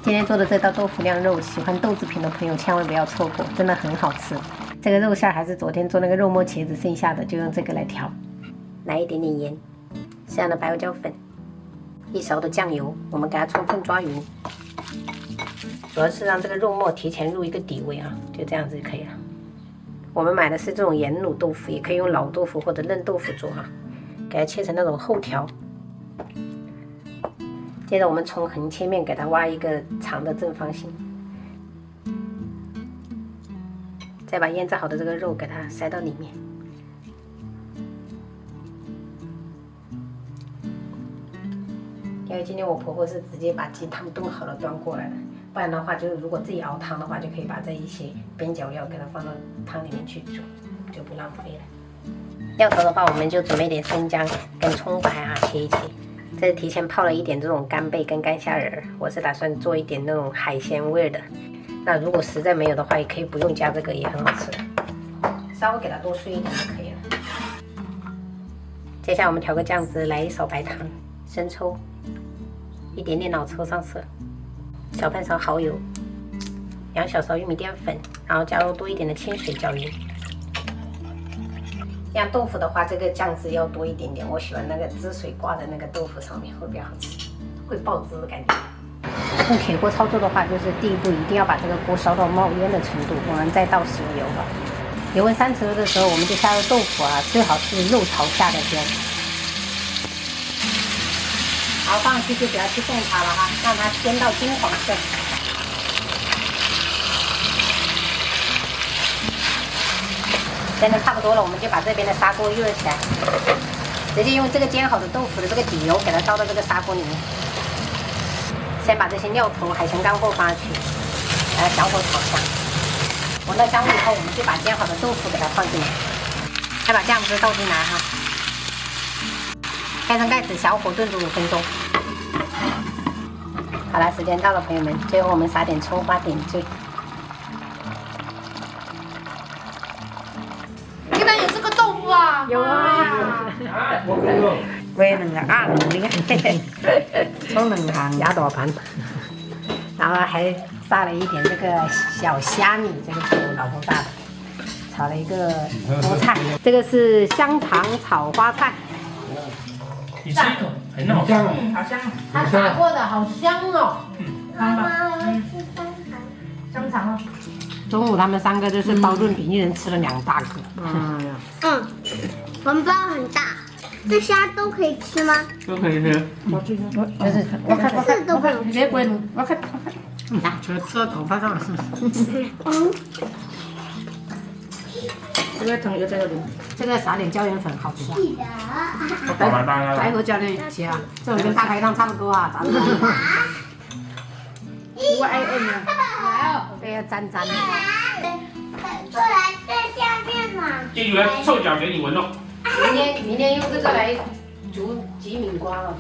今天做的这道豆腐酿肉，喜欢豆制品的朋友千万不要错过，真的很好吃。这个肉馅还是昨天做那个肉末茄子剩下的，就用这个来调。来一点点盐，适量的白胡椒粉，1勺的酱油，我们给它充分抓匀。主要是让这个肉末提前入一个底味啊，就这样子就可以了。我们买的是这种盐卤豆腐，也可以用老豆腐或者嫩豆腐做啊，给它切成那种厚条。接着我们从横切面给它挖一个长的正方形，再把腌制好的这个肉给它塞到里面。因为今天我婆婆是直接把鸡汤炖好了端过来的，不然的话，就是如果自己熬汤的话，就可以把这一些边角料给它放到汤里面去煮，就不浪费了。料头的话，我们就准备点生姜跟葱白啊，切一切。这是提前泡了一点这种干贝跟干虾仁，我是打算做一点那种海鲜味的。那如果实在没有的话，也可以不用加这个，也很好吃。稍微给它多碎一点就可以了。接下来我们调个酱汁，来1勺白糖、生抽，一点点老抽上色，小半勺蚝油，2小勺玉米淀粉，然后加入多一点的清水搅匀。酿豆腐的话，这个酱汁要多一点点，我喜欢那个汁水挂在那个豆腐上面会比较好吃，会爆汁的感觉。用铁锅操作的话，就是第一步一定要把这个锅烧到冒烟的程度，我们再倒食用油吧。油温30度的时候，我们就下入豆腐啊，最好是肉朝下的煎。然后放上去就不要去动它了哈，让它煎到金黄色。煎的差不多了，我们就把这边的砂锅热起来，直接用这个煎好的豆腐的这个底油给它倒到这个砂锅里面。先把这些料头、海鲜干货放上去，给它小火炒香。闻到香味以后，我们就把煎好的豆腐给它放进来，再把酱汁倒进来哈，盖上盖子，小火炖煮5分钟。好了，时间到了，朋友们，最后我们撒点葱花点缀。原来有这个豆腐啊！有啊，quê đừng là ăn đi số đừng hàng 鸭大盘，然后还撒了一点这个小虾米，这个是我老公炸的，炒了一个菠菜，这个是香肠炒花菜。你吃一口，很好吃，好香，它炸过的好香哦。看吧，香肠哦。中午他们3个就是包润饼，一人吃了2大个。我们包很大，这虾都可以吃吗？都可以吃，就是我看是都可以吃。别滚，我看。来吃到头发上了是不是？这个同学这个里，这个撒点椒盐粉，好吃啊！记得。白胡椒的切啊，这种跟大排档差不多啊，咱们。我爱摁啊，来哦，这要沾沾的。过来在下面嘛。这有人臭脚给你闻哦。明天用这个来煮吉米瓜了。